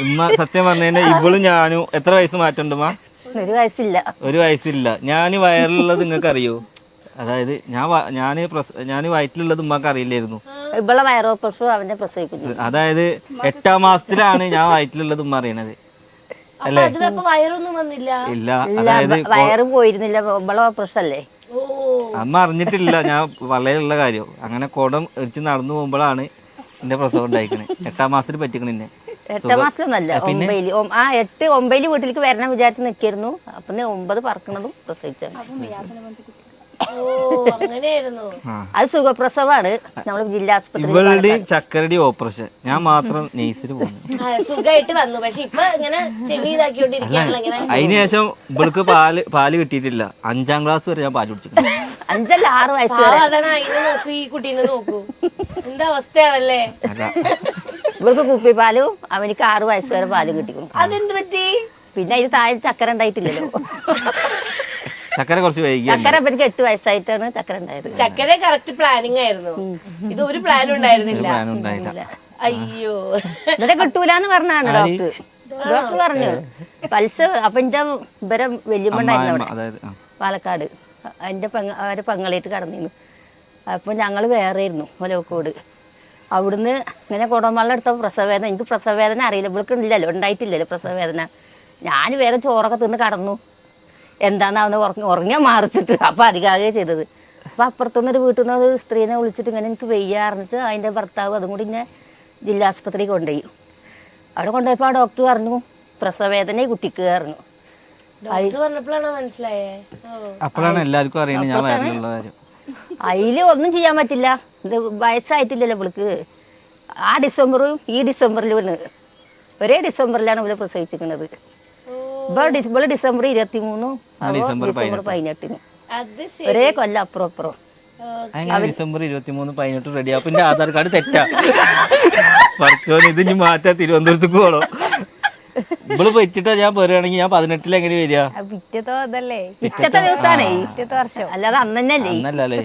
ഉമ്മ സത്യം പറഞ്ഞ ഇവളും ഞാനും എത്ര വയസ്സ് മാറ്റണ്ടുമ്മ? 1 വയസ്സില്ല. 1 വയസ്സില്ല. ഞാൻ വയറിലുള്ളത് നിങ്ങൾക്ക് അറിയോ? അതായത് ഞാൻ വയറ്റിലുള്ളത് ഉമ്മക്ക് അറിയില്ലായിരുന്നു. ഇവളെ വയറോ പ്രസവം അവന്റെ പ്രസവിക്കുന്നു. അതായത് 8ാം മാസത്തിലാണ് ഞാൻ വയറ്റിലുള്ളത് ഉമ്മ അറിയണത്. അല്ലേ? വയറൊന്നും വന്നില്ല. ഇല്ല, അതായത് വയറ് പോയിരുന്നില്ല. ഇവളെ പ്രസവല്ലേ. അമ്മ അറിഞ്ഞിട്ടില്ല ഞാൻ വളരെയുള്ള കാര്യം. അങ്ങനെ കുടം വെച്ച് നടന്നു പോകുമ്പോഴാണ് എന്റെ പ്രസവം ഉണ്ടായിക്കണേ. 8ാം മാസത്തിൽ പറ്റിക്കണ എന്നെ. 8ാം മാസത്തിലൊന്നല്ല, 9 8 9 വീട്ടിലേക്ക് വരണം വിചാരിച്ച് നിൽക്കായിരുന്നു. അപ്പൊ 9 പറക്കണതും പ്രസവിച്ചാണ്. അത് സുഖപ്രസവാണ്. നമ്മള് ജില്ലാ ആസ്പത്രി. ഇവളുടെയും ചക്കരയുടെയും ഓപ്പറേഷൻ. ഞാൻ മാത്രം നെയ്സിന് പോകുന്നു. സുഖമായിട്ട് വന്നു. പക്ഷെ ഇപ്പൊ ഇങ്ങനെ ചെവി ഇതാക്കിക്കൊണ്ടിരിക്കുകയാണല്ലോ. അതിനുശേഷം ഇവൾക്ക് പാല് കിട്ടിയിട്ടില്ല. 5ാം ക്ലാസ് വരെ ഞാൻ പാല് കുടിച്ചു. 5 അല്ല 6 വയസ്സ് വരെ. അതാണ് അതിനെ നോക്കൂ, ഈ കുട്ടീനെ നോക്കൂ, എന്താ അവസ്ഥയാണല്ലേ. ഇവൾക്ക് കുപ്പിപ്പാലും അവനിക്ക് 6 വയസ്സ് വരെ പാല് കിട്ടിക്കും. അതെന്ത് പറ്റി? പിന്നെ അതിന് താഴെ ചക്കര ഉണ്ടായിട്ടില്ലല്ലോ. ചക്കര കുറച്ച് വൈകി. ചക്കര എനിക്ക് 8 വയസ്സായിട്ടാണ് ചക്കര ഉണ്ടായത്. ചക്കര കറക്റ്റ് പ്ലാനിങ് ആയിരുന്നു. ഇത് ഒരു പ്ലാനും ഉണ്ടായിരുന്നില്ല. അയ്യോ, എന്നിട്ട് കിട്ടൂലെന്ന് പറഞ്ഞാണ് ഡോക്ടർ. ഡോക്ടർ പറഞ്ഞു പൾസ്. അപ്പൊ എന്റെ ഇവരെ വല്യമ്മണ്ടായിരുന്നു അവിടെ പാലക്കാട്. അവരെ പങ്കളായിട്ട് കടന്നിരുന്നു. അപ്പൊ ഞങ്ങള് വേറെ ആയിരുന്നു ഒലവക്കോട്. അവിടുന്ന് ഇങ്ങനെ കുടംവെള്ളം എടുത്ത പ്രസവവേദന. എനിക്ക് പ്രസവവേദന അറിയില്ല, ഇവൾക്ക് ഇല്ലല്ലോ, ഉണ്ടായിട്ടില്ലല്ലോ പ്രസവവേദന. ഞാൻ വേഗം ചോറൊക്കെ തിന്ന് കടന്നു. എന്താന്നാവുന്ന ഉറങ്ങിയാൽ മാറിച്ചിട്ട്. അപ്പൊ അധികമാകെ ചെയ്തത്. അപ്പൊ അപ്പുറത്തുനിന്നൊരു വീട്ടിൽ നിന്ന് ഒരു സ്ത്രീനെ വിളിച്ചിട്ട് ഇങ്ങനെ എനിക്ക് വെയ്യാറിഞ്ഞിട്ട് അതിന്റെ ഭർത്താവ് അതും കൂടി ഇങ്ങനെ ജില്ലാ ആസ്പത്രിയിൽ കൊണ്ടുപോയി. അവിടെ കൊണ്ടുപോയപ്പോ ആ ഡോക്ടർ പറഞ്ഞു പ്രസവവേദന കുട്ടിക്ക് പറഞ്ഞു. അപ്പോഴാണ് എല്ലാവർക്കും അറിയണത് ഞാൻ വയറിലുള്ള കാര്യം. അതില് ഒന്നും ചെയ്യാൻ പറ്റില്ല. ഇത് വയസ്സായിട്ടില്ലല്ലോ ഇവൾക്ക്. ആ ഡിസംബറും ഈ ഡിസംബറിലും ഒരേ ഡിസംബറിലാണ് ഇവള് പ്രസവിച്ചിരിക്കുന്നത്. ഇവള് ഡിസംബർ 23, ഡിസംബർ 18. ഒരേ കൊല്ലം അപ്പുറം. December 23, 18 ready. അപ്പൊ എന്റെ ആധാർ കാർഡ് തെറ്റാ. പഠിച്ചോന് ഇത് ഇനി മാറ്റാ. തിരുവനന്തപുരത്തേക്ക് പോകണോ? ഇവള് പറ്റിട്ടാ ഞാൻ പറയുകയാണെങ്കിൽ ഞാൻ 18 എങ്ങനെ വരിക? പിറ്റത്തെ ദിവസമാണ്, പിറ്റത്തെ വർഷം. അല്ലാതെ അന്ന് തന്നെയല്ലേ? അന്നല്ലേ?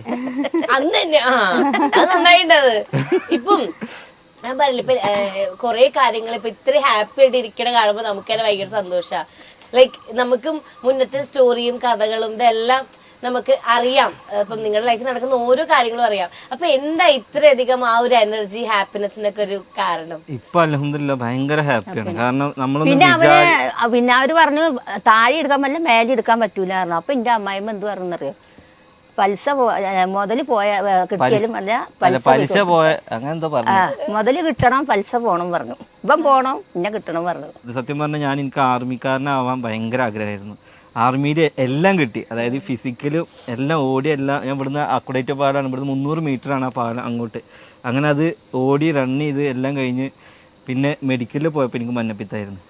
അന്ന് തന്നെ. അത് നന്നായിട്ടത്. ഇപ്പം ഞാൻ പറയില്ല, ഇപ്പൊ കൊറേ കാര്യങ്ങൾ ഇപ്പൊ ഇത്ര ഹാപ്പി ആയിട്ട് ഇരിക്കണ കാണുമ്പോ നമുക്ക് തന്നെ ഭയങ്കര സന്തോഷാ. ലൈക്ക് നമുക്ക് മുന്നത്തെ സ്റ്റോറിയും കഥകളും ഇതെല്ലാം നമുക്ക് അറിയാം. ഇപ്പം നിങ്ങളുടെ ലൈഫിൽ നടക്കുന്ന ഓരോ കാര്യങ്ങളും അറിയാം. അപ്പൊ എന്താ ഇത്രയധികം ആ ഒരു എനർജി ഹാപ്പിനെസിനൊക്കെ ഒരു കാരണം? ഇപ്പൊ അൽഹംദുലില്ലാ ഭയങ്കര ഹാപ്പിയാണ്. കാരണം പിന്നെ അവര് പറഞ്ഞു താഴെ എടുക്കാൻ പറ്റില്ല, മേലെ എടുക്കാൻ പറ്റൂല പറഞ്ഞു. അപ്പൊ എന്റെ അമ്മായിമ്മ എന്ത് പറഞ്ഞറിയോ, പലിശ മുതല് പോയ കിട്ടിയാലും അല്ല പലിശ പോയ അങ്ങനെ എന്തോ പറഞ്ഞു. മുതല് കിട്ടണം, പലിശ പോണം പറഞ്ഞു. ഇപ്പം പോണം, പിന്നെ കിട്ടണം പറഞ്ഞു. സത്യം പറഞ്ഞാൽ എനിക്ക് ആർമിക്കാരനാവാൻ ഭയങ്കര ആഗ്രഹമായിരുന്നു. ആർമിയിൽ എല്ലാം കിട്ടി. അതായത് ഫിസിക്കലും എല്ലാം ഓടി എല്ലാം. ഞാൻ ഇവിടുന്ന് അക്കുഡേറ്റ് പാലാണ്, ഇവിടുന്ന് 300 മീറ്ററാണ് ആ പാലം അങ്ങോട്ട്. അങ്ങനെ അത് ഓടി റൺ ചെയ്ത് എല്ലാം കഴിഞ്ഞ് പിന്നെ മെഡിക്കലിൽ പോയപ്പോൾ എനിക്ക് മഞ്ഞപ്പിത്തായിരുന്നു.